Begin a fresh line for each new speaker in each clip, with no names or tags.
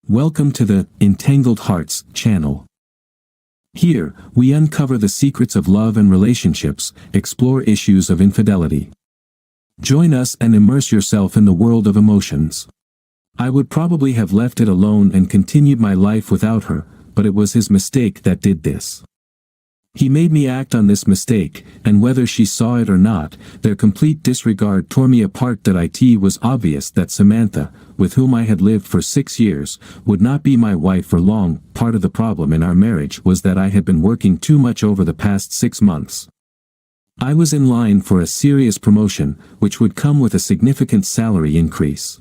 Welcome to the Entangled Hearts channel. Here, we uncover the secrets of love and relationships, explore issues of infidelity. Join us and immerse yourself in the world of emotions. I would probably have left it alone and continued my life without her, but it was his mistake that did this. He made me act on this mistake, and whether she saw it or not, their complete disregard tore me apart. That it was obvious that Samantha, with whom I had lived for 6 years, would not be my wife for long. Part of the problem in our marriage was that I had been working too much over the past 6 months. I was in line for a serious promotion, which would come with a significant salary increase.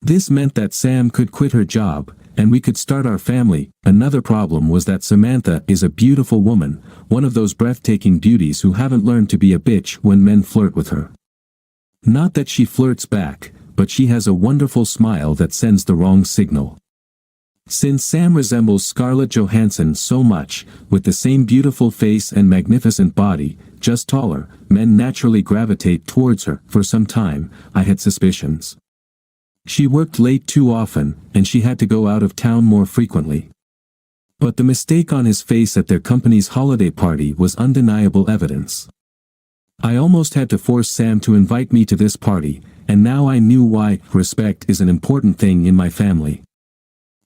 This meant that Sam could quit her job, and we could start our family. Another problem was that Samantha is a beautiful woman, one of those breathtaking beauties who haven't learned to be a bitch when men flirt with her. Not that she flirts back, but she has a wonderful smile that sends the wrong signal. Since Sam resembles Scarlett Johansson so much, with the same beautiful face and magnificent body, just taller, men naturally gravitate towards her. For some time, I had suspicions. She worked late too often, and she had to go out of town more frequently. But the mistake on his face at their company's holiday party was undeniable evidence. I almost had to force Sam to invite me to this party, and now I knew why. Respect is an important thing in my family.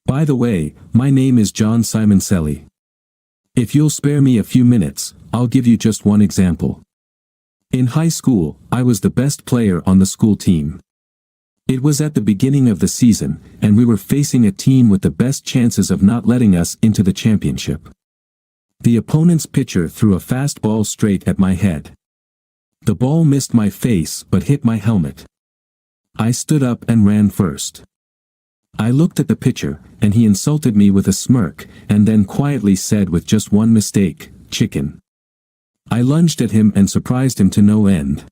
By the way, my name is John Simoncelli. If you'll spare me a few minutes, I'll give you just one example. In high school, I was the best player on the school team. It was at the beginning of the season, and we were facing a team with the best chances of not letting us into the championship. The opponent's pitcher threw a fastball straight at my head. The ball missed my face but hit my helmet. I stood up and ran first. I looked at the pitcher, and he insulted me with a smirk, and then quietly said with just one mistake, "Chicken." I lunged at him and surprised him to no end.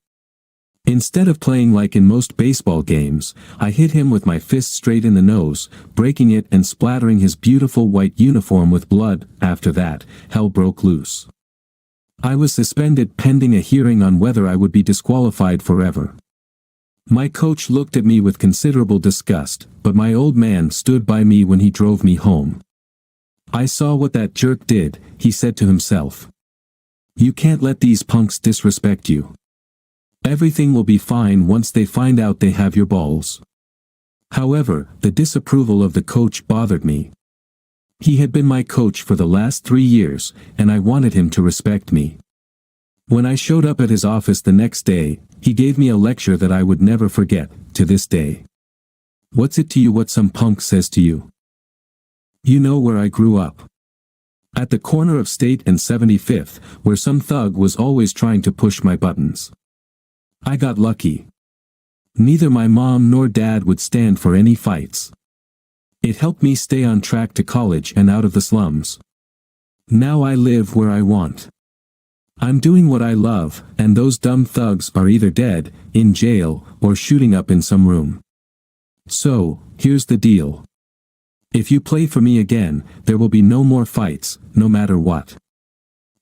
Instead of playing like in most baseball games, I hit him with my fist straight in the nose, breaking it and splattering his beautiful white uniform with blood. After that, hell broke loose. I was suspended pending a hearing on whether I would be disqualified forever. My coach looked at me with considerable disgust, but my old man stood by me when he drove me home. "I saw what that jerk did," he said to himself. "You can't let these punks disrespect you. Everything will be fine once they find out they have your balls." However, the disapproval of the coach bothered me. He had been my coach for the last 3 years, and I wanted him to respect me. When I showed up at his office the next day, he gave me a lecture that I would never forget, to this day. "What's it to you what some punk says to you? You know where I grew up. At the corner of State and 75th, where some thug was always trying to push my buttons. I got lucky. Neither my mom nor dad would stand for any fights. It helped me stay on track to college and out of the slums. Now I live where I want. I'm doing what I love, and those dumb thugs are either dead, in jail, or shooting up in some room. So, here's the deal. If you play for me again, there will be no more fights, no matter what."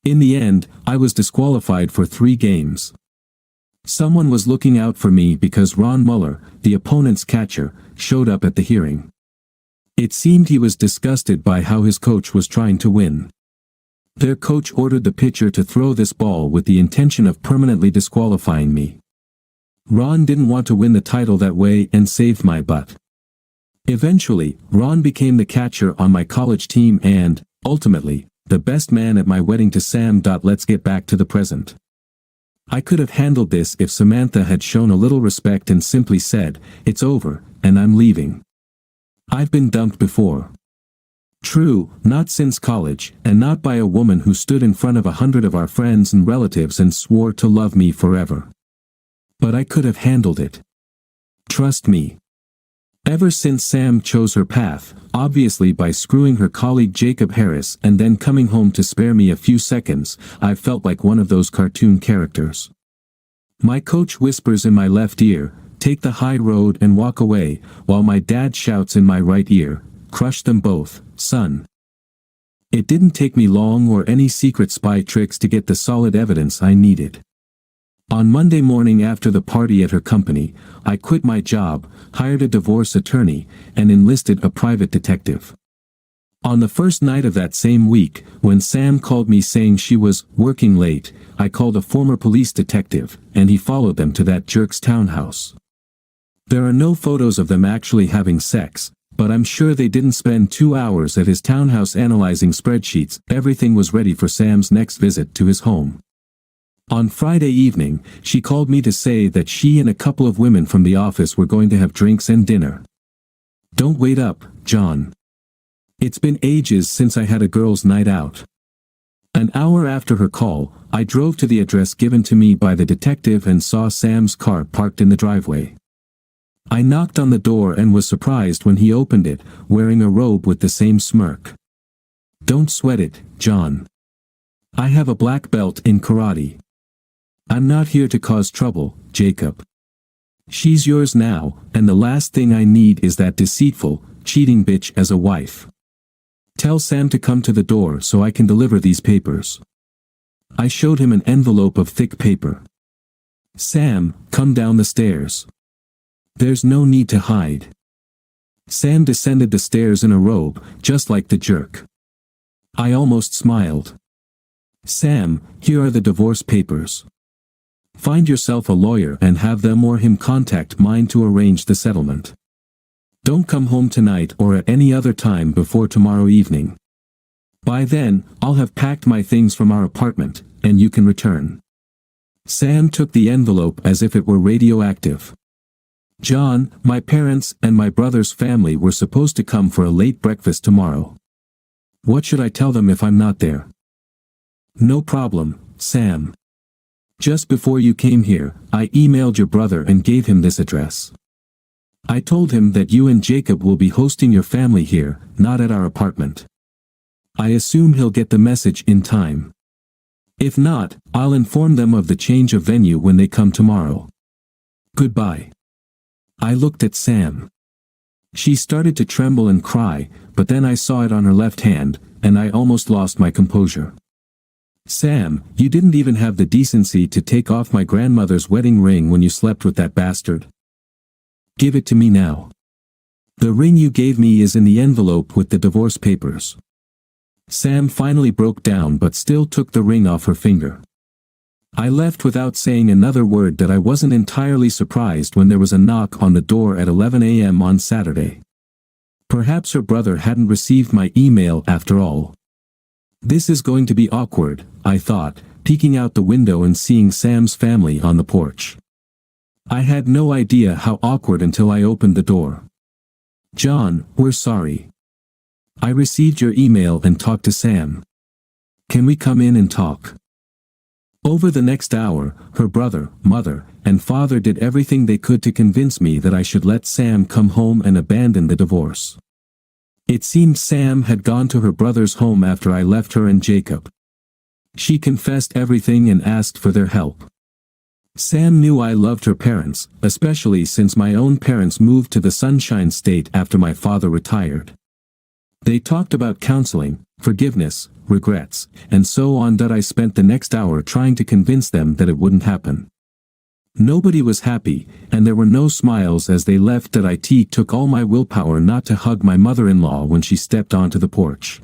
In the end, I was disqualified for 3 games. Someone was looking out for me because Ron Muller, the opponent's catcher, showed up at the hearing. It seemed he was disgusted by how his coach was trying to win. Their coach ordered the pitcher to throw this ball with the intention of permanently disqualifying me. Ron didn't want to win the title that way and saved my butt. Eventually, Ron became the catcher on my college team and, ultimately, the best man at my wedding to Sam. Let's get back to the present. I could have handled this if Samantha had shown a little respect and simply said, "It's over, and I'm leaving." I've been dumped before. True, not since college, and not by a woman who stood in front of 100 of our friends and relatives and swore to love me forever. But I could have handled it. Trust me. Ever since Sam chose her path, obviously by screwing her colleague Jacob Harris and then coming home to spare me a few seconds, I've felt like one of those cartoon characters. My coach whispers in my left ear, "Take the high road and walk away," while my dad shouts in my right ear, "Crush them both, son." It didn't take me long or any secret spy tricks to get the solid evidence I needed. On Monday morning after the party at her company, I quit my job, hired a divorce attorney, and enlisted a private detective. On the first night of that same week, when Sam called me saying she was working late, I called a former police detective, and he followed them to that jerk's townhouse. There are no photos of them actually having sex, but I'm sure they didn't spend 2 hours at his townhouse analyzing spreadsheets. Everything was ready for Sam's next visit to his home. On Friday evening, she called me to say that she and a couple of women from the office were going to have drinks and dinner. Don't wait up, John. It's been ages since I had a girls' night out. An hour after her call, I drove to the address given to me by the detective and saw Sam's car parked in the driveway. I knocked on the door and was surprised when he opened it, wearing a robe with the same smirk. Don't sweat it, John. I have a black belt in karate. I'm not here to cause trouble, Jacob. She's yours now, and the last thing I need is that deceitful, cheating bitch as a wife. Tell Sam to come to the door so I can deliver these papers. I showed him an envelope of thick paper. Sam, come down the stairs. There's no need to hide. Sam descended the stairs in a robe, just like the jerk. I almost smiled. Sam, here are the divorce papers. Find yourself a lawyer and have them or him contact mine to arrange the settlement. Don't come home tonight or at any other time before tomorrow evening. By then, I'll have packed my things from our apartment, and you can return. Sam took the envelope as if it were radioactive. John, my parents and my brother's family were supposed to come for a late breakfast tomorrow. What should I tell them if I'm not there? No problem, Sam. Just before you came here, I emailed your brother and gave him this address. I told him that you and Jacob will be hosting your family here, not at our apartment. I assume he'll get the message in time. If not, I'll inform them of the change of venue when they come tomorrow. Goodbye. I looked at Sam. She started to tremble and cry, but then I saw it on her left hand, and I almost lost my composure. Sam, you didn't even have the decency to take off my grandmother's wedding ring when you slept with that bastard. Give it to me now. The ring you gave me is in the envelope with the divorce papers. Sam finally broke down but still took the ring off her finger. I left without saying another word that I wasn't entirely surprised when there was a knock on the door at 11 a.m. on Saturday. Perhaps her brother hadn't received my email after all. This is going to be awkward, I thought, peeking out the window and seeing Sam's family on the porch. I had no idea how awkward until I opened the door. John, we're sorry. I received your email and talked to Sam. Can we come in and talk? Over the next hour, her brother, mother, and father did everything they could to convince me that I should let Sam come home and abandon the divorce. It seemed Sam had gone to her brother's home after I left her and Jacob. She confessed everything and asked for their help. Sam knew I loved her parents, especially since my own parents moved to the Sunshine State after my father retired. They talked about counseling, forgiveness, regrets, and so on. That I spent the next hour trying to convince them that it wouldn't happen. Nobody was happy, and there were no smiles as they left. That it took all my willpower not to hug my mother-in-law when she stepped onto the porch.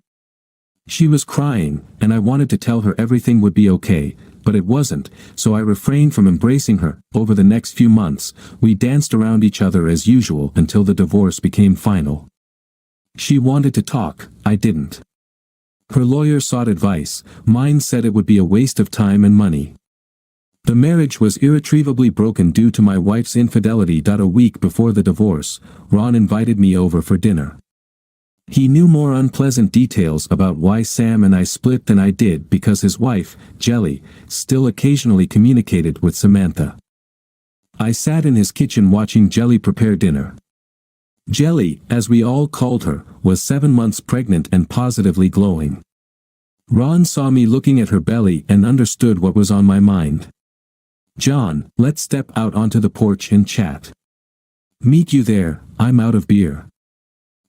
She was crying, and I wanted to tell her everything would be okay, but it wasn't, so I refrained from embracing her. Over the next few months, we danced around each other as usual until the divorce became final. She wanted to talk, I didn't. Her lawyer sought advice, mine said it would be a waste of time and money. The marriage was irretrievably broken due to my wife's infidelity. A week before the divorce, Ron invited me over for dinner. He knew more unpleasant details about why Sam and I split than I did because his wife, Jelly, still occasionally communicated with Samantha. I sat in his kitchen watching Jelly prepare dinner. Jelly, as we all called her, was 7 months pregnant and positively glowing. Ron saw me looking at her belly and understood what was on my mind. John, let's step out onto the porch and chat. Meet you there, I'm out of beer.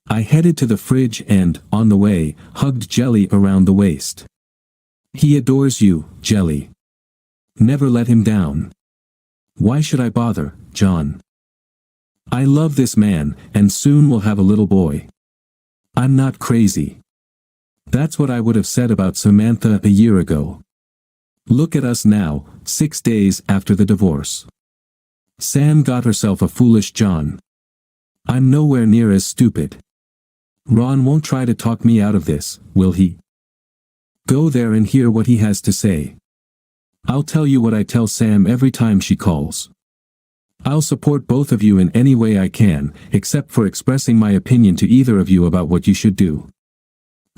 I headed to the fridge and, on the way, hugged Jelly around the waist. He adores you, Jelly. Never let him down. Why should I bother, John? I love this man, and soon we'll have a little boy. I'm not crazy. That's what I would have said about Samantha a year ago. Look at us now, 6 days after the divorce. Sam got herself a foolish John. I'm nowhere near as stupid. Ron won't try to talk me out of this, will he? Go there and hear what he has to say. I'll tell you what I tell Sam every time she calls. I'll support both of you in any way I can, except for expressing my opinion to either of you about what you should do.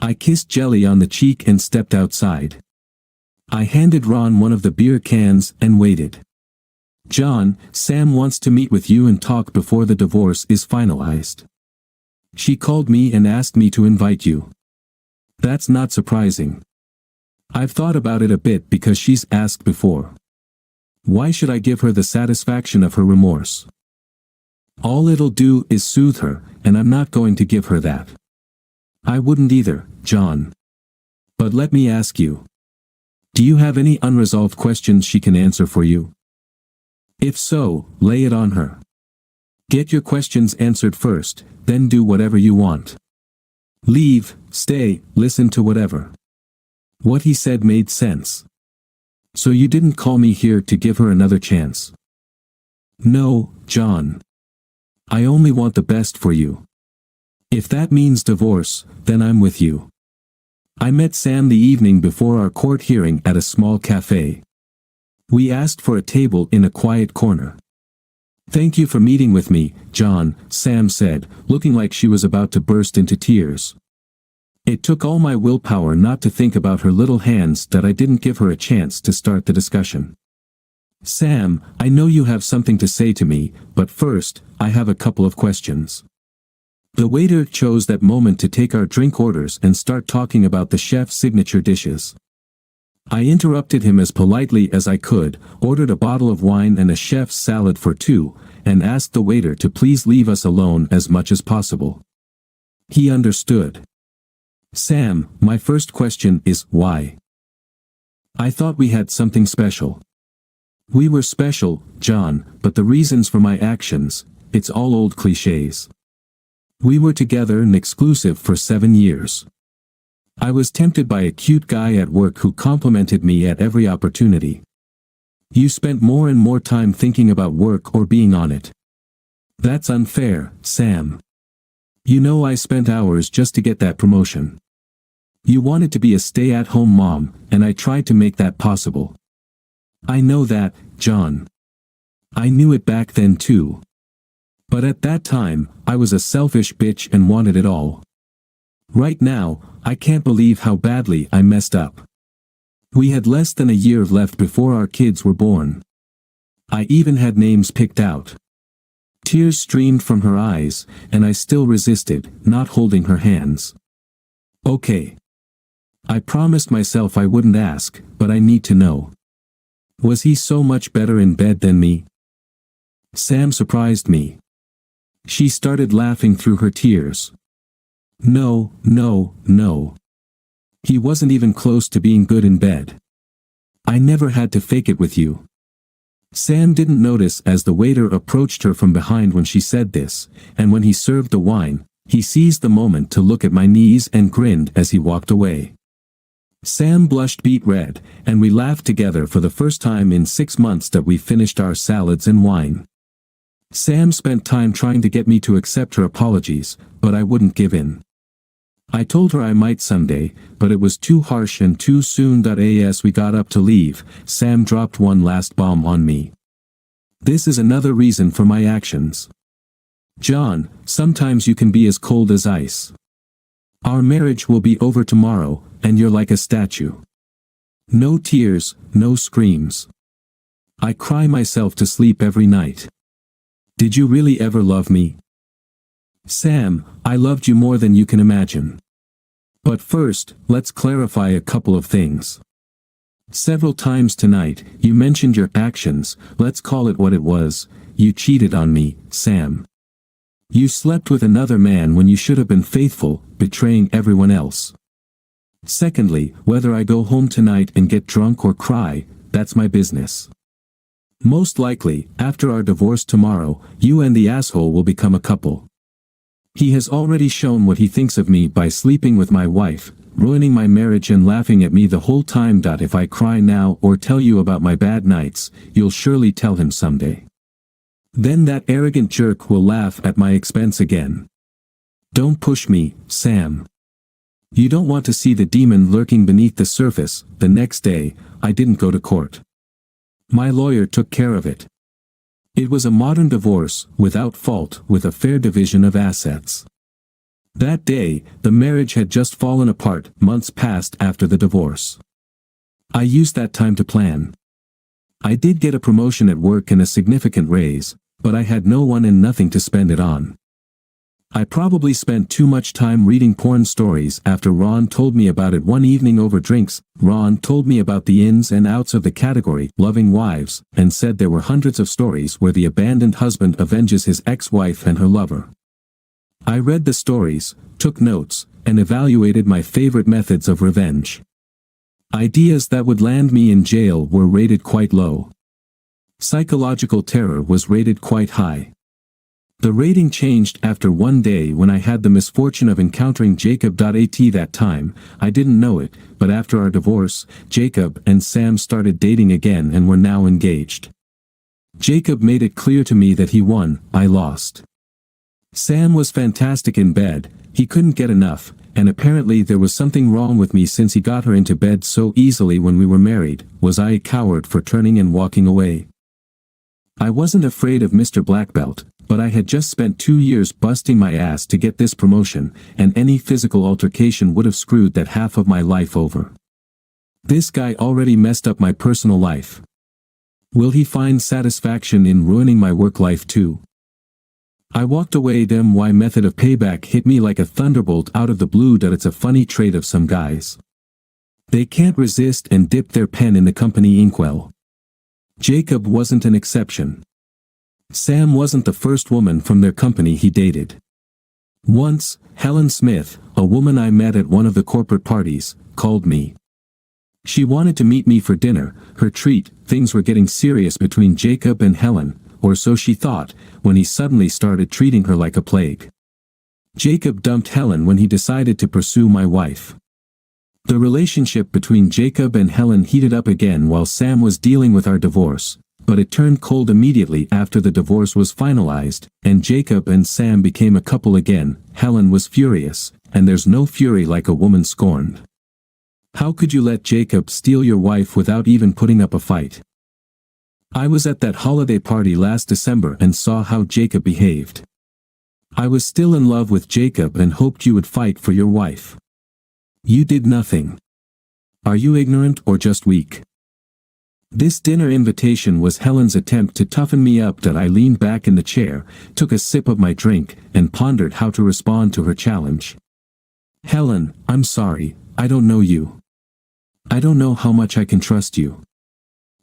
I kissed Jelly on the cheek and stepped outside. I handed Ron one of the beer cans and waited. John, Sam wants to meet with you and talk before the divorce is finalized. She called me and asked me to invite you. That's not surprising. I've thought about it a bit because she's asked before. Why should I give her the satisfaction of her remorse? All it'll do is soothe her, and I'm not going to give her that. I wouldn't either, John. But let me ask you. Do you have any unresolved questions she can answer for you? If so, lay it on her. Get your questions answered first, then do whatever you want. Leave, stay, listen to whatever. What he said made sense. So you didn't call me here to give her another chance? No, John. I only want the best for you. If that means divorce, then I'm with you. I met Sam the evening before our court hearing at a small cafe. We asked for a table in a quiet corner. Thank you for meeting with me, John, Sam said, looking like she was about to burst into tears. It took all my willpower not to think about her little hands that I didn't give her a chance to start the discussion. Sam, I know you have something to say to me, but first, I have a couple of questions. The waiter chose that moment to take our drink orders and start talking about the chef's signature dishes. I interrupted him as politely as I could, ordered a bottle of wine and a chef's salad for two, and asked the waiter to please leave us alone as much as possible. He understood. Sam, my first question is, why? I thought we had something special. We were special, John, but the reasons for my actions, it's all old cliches. We were together and exclusive for 7 years. I was tempted by a cute guy at work who complimented me at every opportunity. You spent more and more time thinking about work or being on it. That's unfair, Sam. You know I spent hours just to get that promotion. You wanted to be a stay-at-home mom, and I tried to make that possible. I know that, John. I knew it back then too. But at that time, I was a selfish bitch and wanted it all. Right now, I can't believe how badly I messed up. We had less than a year left before our kids were born. I even had names picked out. Tears streamed from her eyes, and I still resisted, not holding her hands. Okay. I promised myself I wouldn't ask, but I need to know. Was he so much better in bed than me? Sam surprised me. She started laughing through her tears. No, no, no. He wasn't even close to being good in bed. I never had to fake it with you. Sam didn't notice as the waiter approached her from behind when she said this, and when he served the wine, he seized the moment to look at my knees and grinned as he walked away. Sam blushed beet red, and we laughed together for the first time in 6 months that we finished our salads and wine. Sam spent time trying to get me to accept her apologies, but I wouldn't give in. I told her I might someday, but it was too harsh and too soon. As we got up to leave, Sam dropped one last bomb on me. This is another reason for my actions. John, sometimes you can be as cold as ice. Our marriage will be over tomorrow, and you're like a statue. No tears, no screams. I cry myself to sleep every night. Did you really ever love me? Sam, I loved you more than you can imagine. But first, let's clarify a couple of things. Several times tonight, you mentioned your actions, let's call it what it was, you cheated on me, Sam. You slept with another man when you should have been faithful, betraying everyone else. Secondly, whether I go home tonight and get drunk or cry, that's my business. Most likely, after our divorce tomorrow, you and the asshole will become a couple. He has already shown what he thinks of me by sleeping with my wife, ruining my marriage and laughing at me the whole time. If I cry now or tell you about my bad nights, you'll surely tell him someday. Then that arrogant jerk will laugh at my expense again. Don't push me, Sam. You don't want to see the demon lurking beneath the surface. The next day, I didn't go to court. My lawyer took care of it. It was a modern divorce, without fault, with a fair division of assets. That day, the marriage had just fallen apart. Months passed after the divorce. I used that time to plan. I did get a promotion at work and a significant raise, but I had no one and nothing to spend it on. I probably spent too much time reading porn stories after Ron told me about it one evening over drinks. Ron told me about the ins and outs of the category, loving wives, and said there were hundreds of stories where the abandoned husband avenges his ex-wife and her lover. I read the stories, took notes, and evaluated my favorite methods of revenge. Ideas that would land me in jail were rated quite low. Psychological terror was rated quite high. The rating changed after one day when I had the misfortune of encountering Jacob. At that time, I didn't know it, but after our divorce, Jacob and Sam started dating again and were now engaged. Jacob made it clear to me that he won, I lost. Sam was fantastic in bed, he couldn't get enough, and apparently there was something wrong with me since he got her into bed so easily when we were married. Was I a coward for turning and walking away? I wasn't afraid of Mr. Black Belt, but I had just spent 2 years busting my ass to get this promotion, and any physical altercation would have screwed that half of my life over. This guy already messed up my personal life. Will he find satisfaction in ruining my work life too? I walked away. My method of payback hit me like a thunderbolt out of the blue. It's a funny trait of some guys. They can't resist and dip their pen in the company inkwell. Jacob wasn't an exception. Sam wasn't the first woman from their company he dated. Once, Helen Smith, a woman I met at one of the corporate parties, called me. She wanted to meet me for dinner, her treat. Things were getting serious between Jacob and Helen, or so she thought, when he suddenly started treating her like a plague. Jacob dumped Helen when he decided to pursue my wife. The relationship between Jacob and Helen heated up again while Sam was dealing with our divorce, but it turned cold immediately after the divorce was finalized, and Jacob and Sam became a couple again. Helen was furious, and there's no fury like a woman scorned. How could you let Jacob steal your wife without even putting up a fight? I was at that holiday party last December and saw how Jacob behaved. I was still in love with Jacob and hoped you would fight for your wife. You did nothing. Are you ignorant or just weak? This dinner invitation was Helen's attempt to toughen me up. I leaned back in the chair, took a sip of my drink, and pondered how to respond to her challenge. Helen, I'm sorry, I don't know you. I don't know how much I can trust you.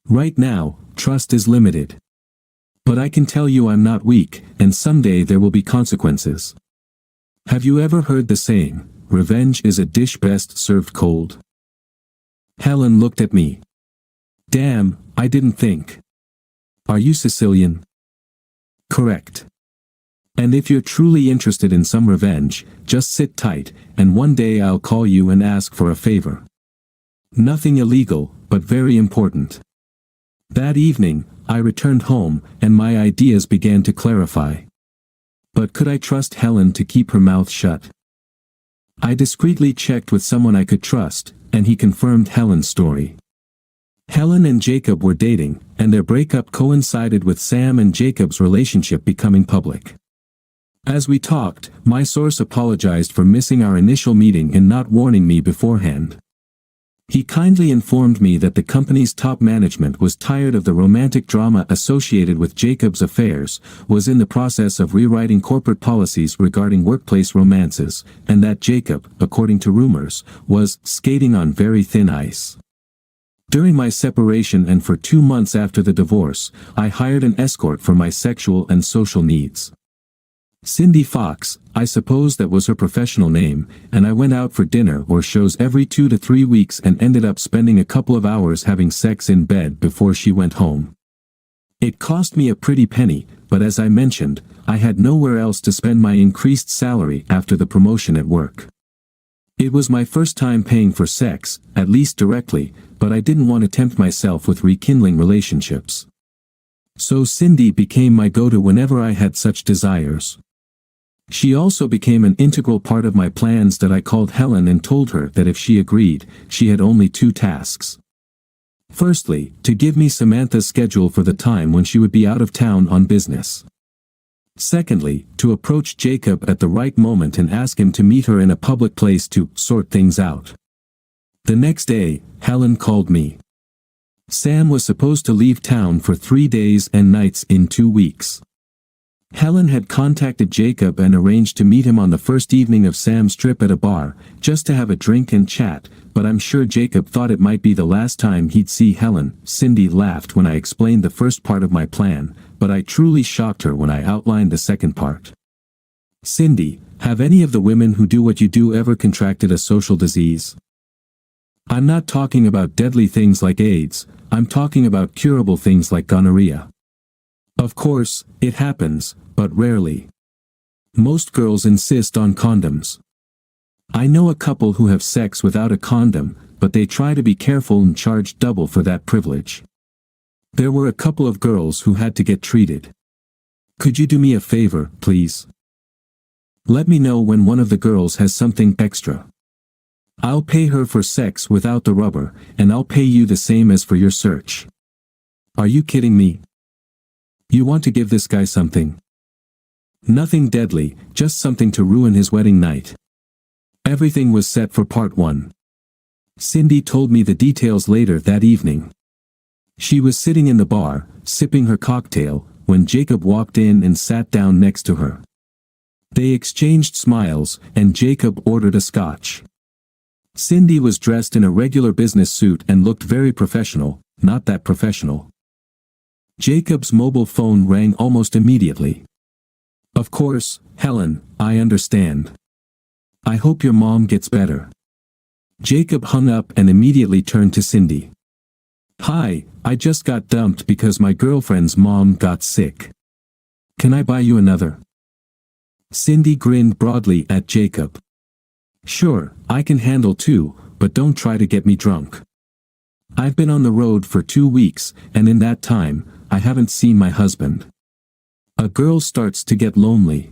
Right now, trust is limited. But I can tell you I'm not weak, and someday there will be consequences. Have you ever heard the saying, revenge is a dish best served cold? Helen looked at me. Damn, I didn't think. Are you Sicilian? Correct. And if you're truly interested in some revenge, just sit tight, and one day I'll call you and ask for a favor. Nothing illegal, but very important. That evening, I returned home, and my ideas began to clarify. But could I trust Helen to keep her mouth shut? I discreetly checked with someone I could trust, and he confirmed Helen's story. Helen and Jacob were dating, and their breakup coincided with Sam and Jacob's relationship becoming public. As we talked, my source apologized for missing our initial meeting and not warning me beforehand. He kindly informed me that the company's top management was tired of the romantic drama associated with Jacob's affairs, was in the process of rewriting corporate policies regarding workplace romances, and that Jacob, according to rumors, was skating on very thin ice. During my separation and for 2 months after the divorce, I hired an escort for my sexual and social needs. Cindy Fox, I suppose that was her professional name, and I went out for dinner or shows every 2 to 3 weeks and ended up spending a couple of hours having sex in bed before she went home. It cost me a pretty penny, but as I mentioned, I had nowhere else to spend my increased salary after the promotion at work. It was my first time paying for sex, at least directly, but I didn't want to tempt myself with rekindling relationships. So Cindy became my go-to whenever I had such desires. She also became an integral part of my plans that I called Helen and told her that if she agreed, she had only two tasks. Firstly, to give me Samantha's schedule for the time when she would be out of town on business. Secondly, to approach Jacob at the right moment and ask him to meet her in a public place to sort things out. The next day, Helen called me. Sam was supposed to leave town for 3 days and nights in 2 weeks. Helen had contacted Jacob and arranged to meet him on the first evening of Sam's trip at a bar, just to have a drink and chat, but I'm sure Jacob thought it might be the last time he'd see Helen. Cindy laughed when I explained the first part of my plan, but I truly shocked her when I outlined the second part. Cindy, have any of the women who do what you do ever contracted a social disease? I'm not talking about deadly things like AIDS, I'm talking about curable things like gonorrhea. Of course, it happens, but rarely. Most girls insist on condoms. I know a couple who have sex without a condom, but they try to be careful and charge double for that privilege. There were a couple of girls who had to get treated. Could you do me a favor, please? Let me know when one of the girls has something extra. I'll pay her for sex without the rubber, and I'll pay you the same as for your search. Are you kidding me? You want to give this guy something? Nothing deadly, just something to ruin his wedding night. Everything was set for part 1. Cindy told me the details later that evening. She was sitting in the bar, sipping her cocktail, when Jacob walked in and sat down next to her. They exchanged smiles, and Jacob ordered a scotch. Cindy was dressed in a regular business suit and looked very professional, not that professional. Jacob's mobile phone rang almost immediately. Of course, Helen, I understand. I hope your mom gets better. Jacob hung up and immediately turned to Cindy. Hi, I just got dumped because my girlfriend's mom got sick. Can I buy you another? Cindy grinned broadly at Jacob. Sure, I can handle 2, but don't try to get me drunk. I've been on the road for 2 weeks, and in that time, I haven't seen my husband. A girl starts to get lonely.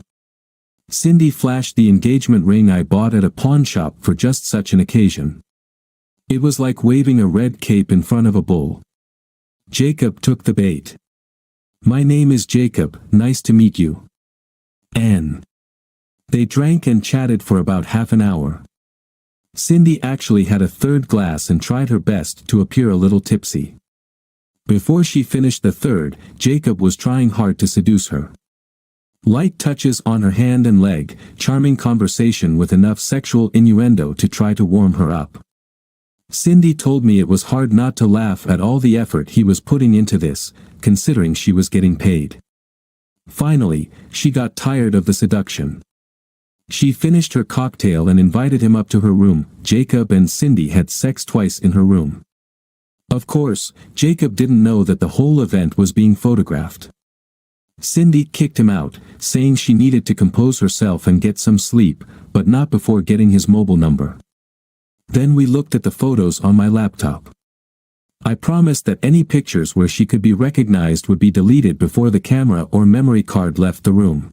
Cindy flashed the engagement ring I bought at a pawn shop for just such an occasion. It was like waving a red cape in front of a bull. Jacob took the bait. My name is Jacob, nice to meet you. Anne. They drank and chatted for about half an hour. Cindy actually had a third glass and tried her best to appear a little tipsy. Before she finished the third, Jacob was trying hard to seduce her. Light touches on her hand and leg, charming conversation with enough sexual innuendo to try to warm her up. Cindy told me it was hard not to laugh at all the effort he was putting into this, considering she was getting paid. Finally, she got tired of the seduction. She finished her cocktail and invited him up to her room. Jacob and Cindy had sex twice in her room. Of course, Jacob didn't know that the whole event was being photographed. Cindy kicked him out, saying she needed to compose herself and get some sleep, but not before getting his mobile number. Then we looked at the photos on my laptop. I promised that any pictures where she could be recognized would be deleted before the camera or memory card left the room.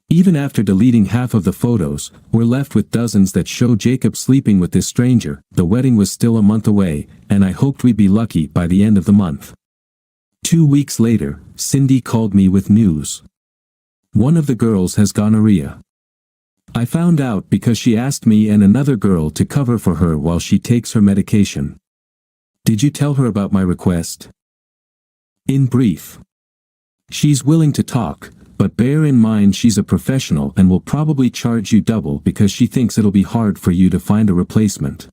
Even after deleting half of the photos, we're left with dozens that show Jacob sleeping with this stranger. The wedding was still a month away, and I hoped we'd be lucky by the end of the month. 2 weeks later, Cindy called me with news. One of the girls has gonorrhea. I found out because she asked me and another girl to cover for her while she takes her medication. Did you tell her about my request? In brief. She's willing to talk, but bear in mind she's a professional and will probably charge you double because she thinks it'll be hard for you to find a replacement.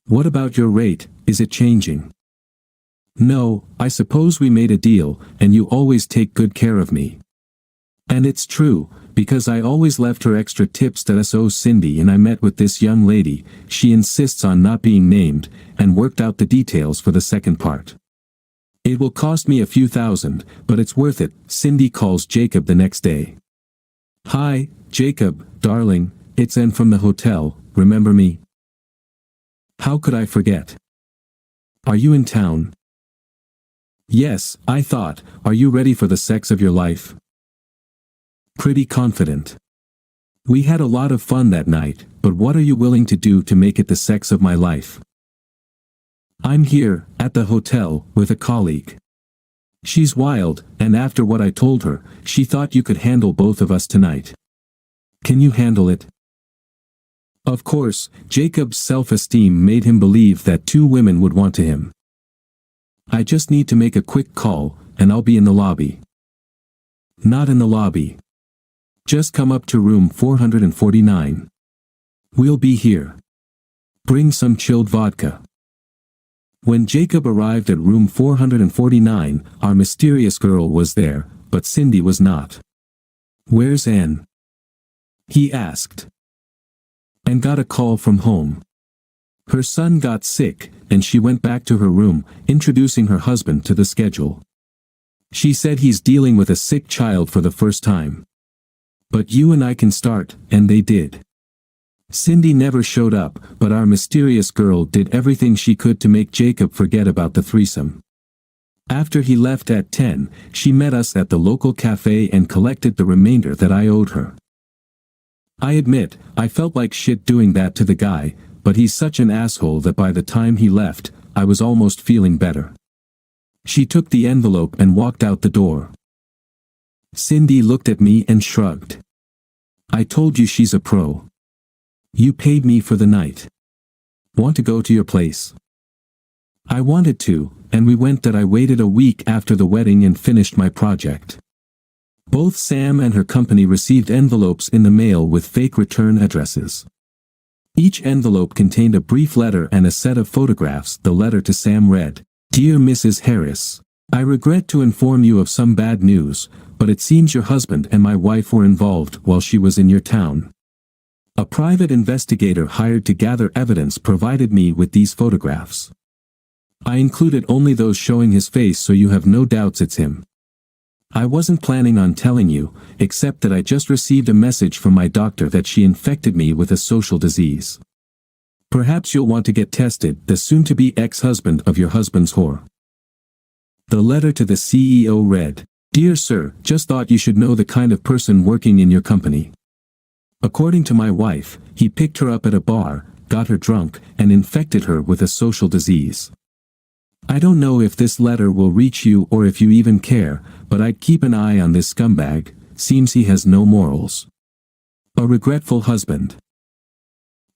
What about your rate, is it changing? No, I suppose we made a deal, and you always take good care of me. And it's true, because I always left her extra tips that so Cindy and I met with this young lady, she insists on not being named, and worked out the details for the second part. It will cost me a few thousand, but it's worth it. Cindy calls Jacob the next day. Hi, Jacob, darling, it's Ann from the hotel, remember me? How could I forget? Are you in town? Yes, I thought, are you ready for the sex of your life? Pretty confident. We had a lot of fun that night, but what are you willing to do to make it the sex of my life? I'm here, at the hotel, with a colleague. She's wild, and after what I told her, she thought you could handle both of us tonight. Can you handle it? Of course, Jacob's self-esteem made him believe that two women would want to him. I just need to make a quick call, and I'll be in the lobby. Not in the lobby. Just come up to room 449. We'll be here. Bring some chilled vodka. When Jacob arrived at room 449, our mysterious girl was there, but Cindy was not. Where's Ann? He asked. Ann got a call from home. Her son got sick, and she went back to her room, introducing her husband to the schedule. She said he's dealing with a sick child for the first time. But you and I can start, and they did. Cindy never showed up, but our mysterious girl did everything she could to make Jacob forget about the threesome. After he left at 10, she met us at the local cafe and collected the remainder that I owed her. I admit, I felt like shit doing that to the guy, but he's such an asshole that by the time he left, I was almost feeling better. She took the envelope and walked out the door. Cindy looked at me and shrugged. I told you she's a pro. You paid me for the night. Want to go to your place? I wanted to, and we went. That I waited a week after the wedding and finished my project. Both Sam and her company received envelopes in the mail with fake return addresses. Each envelope contained a brief letter and a set of photographs. The letter to Sam read, Dear Mrs. Harris, I regret to inform you of some bad news, but it seems your husband and my wife were involved while she was in your town. A private investigator hired to gather evidence provided me with these photographs. I included only those showing his face so you have no doubts it's him. I wasn't planning on telling you, except that I just received a message from my doctor that she infected me with a social disease. Perhaps you'll want to get tested. The soon-to-be ex-husband of your husband's whore. The letter to the CEO read, Dear Sir, just thought you should know the kind of person working in your company. According to my wife, he picked her up at a bar, got her drunk, and infected her with a social disease. I don't know if this letter will reach you or if you even care, but I'd keep an eye on this scumbag. Seems he has no morals. A regretful husband.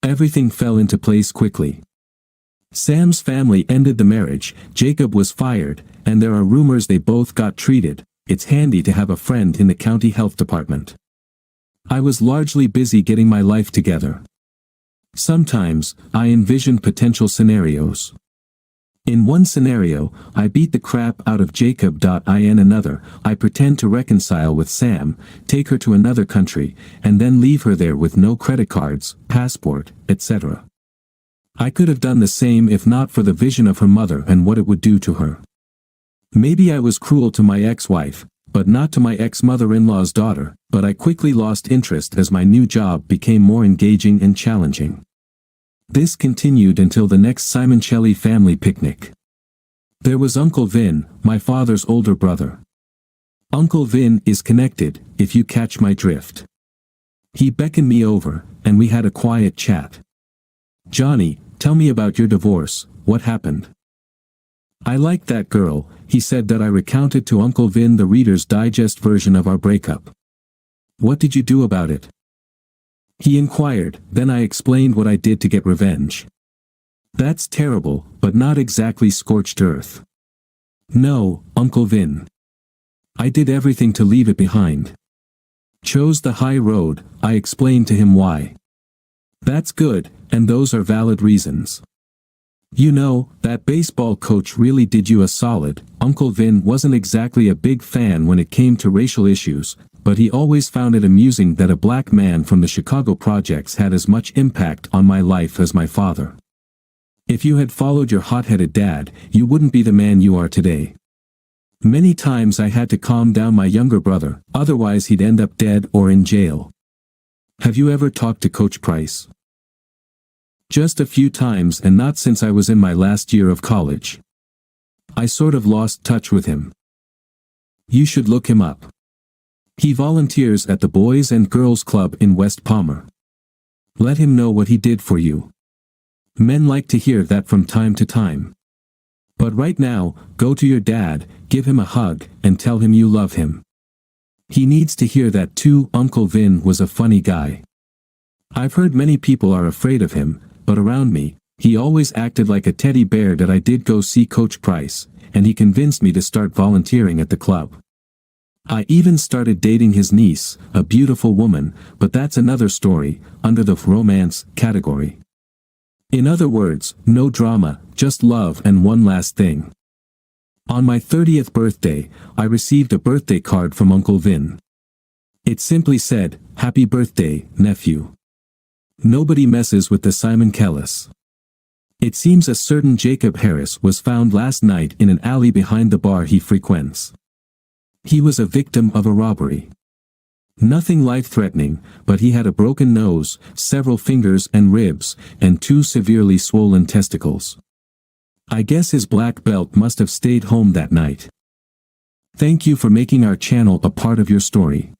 Everything fell into place quickly. Sam's family ended the marriage, Jacob was fired, and there are rumors they both got treated. It's handy to have a friend in the county health department. I was largely busy getting my life together. Sometimes, I envisioned potential scenarios. In one scenario, I beat the crap out of Jacob. In another, I pretend to reconcile with Sam, take her to another country, and then leave her there with no credit cards, passport, etc. I could have done the same if not for the vision of her mother and what it would do to her. Maybe I was cruel to my ex-wife, but not to my ex-mother-in-law's daughter, but I quickly lost interest as my new job became more engaging and challenging. This continued until the next Simoncelli family picnic. There was Uncle Vin, my father's older brother. Uncle Vin is connected, if you catch my drift. He beckoned me over, and we had a quiet chat. Johnny, tell me about your divorce, what happened? I liked that girl, he said. That I recounted to Uncle Vin the Reader's Digest version of our breakup. What did you do about it? He inquired, then I explained what I did to get revenge. That's terrible, but not exactly scorched earth. No, Uncle Vin. I did everything to leave it behind. Chose the high road, I explained to him why. That's good, and those are valid reasons. You know, that baseball coach really did you a solid. Uncle Vin wasn't exactly a big fan when it came to racial issues, but he always found it amusing that a black man from the Chicago projects had as much impact on my life as my father. If you had followed your hot-headed dad, you wouldn't be the man you are today. Many times I had to calm down my younger brother, otherwise he'd end up dead or in jail. Have you ever talked to Coach Price? Just a few times, and not since I was in my last year of college. I sort of lost touch with him. You should look him up. He volunteers at the Boys and Girls Club in West Palmer. Let him know what he did for you. Men like to hear that from time to time. But right now, go to your dad, give him a hug, and tell him you love him. He needs to hear that too. Uncle Vin was a funny guy. I've heard many people are afraid of him, but around me, he always acted like a teddy bear. That I did go see Coach Price, and he convinced me to start volunteering at the club. I even started dating his niece, a beautiful woman, but that's another story, under the romance category. In other words, no drama, just love. And one last thing. On my 30th birthday, I received a birthday card from Uncle Vin. It simply said, "Happy birthday, nephew." Nobody messes with the Simon Kellis. It seems a certain Jacob Harris was found last night in an alley behind the bar he frequents. He was a victim of a robbery. Nothing life-threatening, but he had a broken nose, several fingers and ribs, and 2 severely swollen testicles. I guess his black belt must have stayed home that night. Thank you for making our channel a part of your story.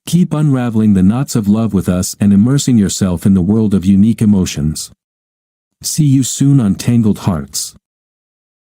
Keep unraveling the knots of love with us and immersing yourself in the world of unique emotions. See you soon on Tangled Hearts.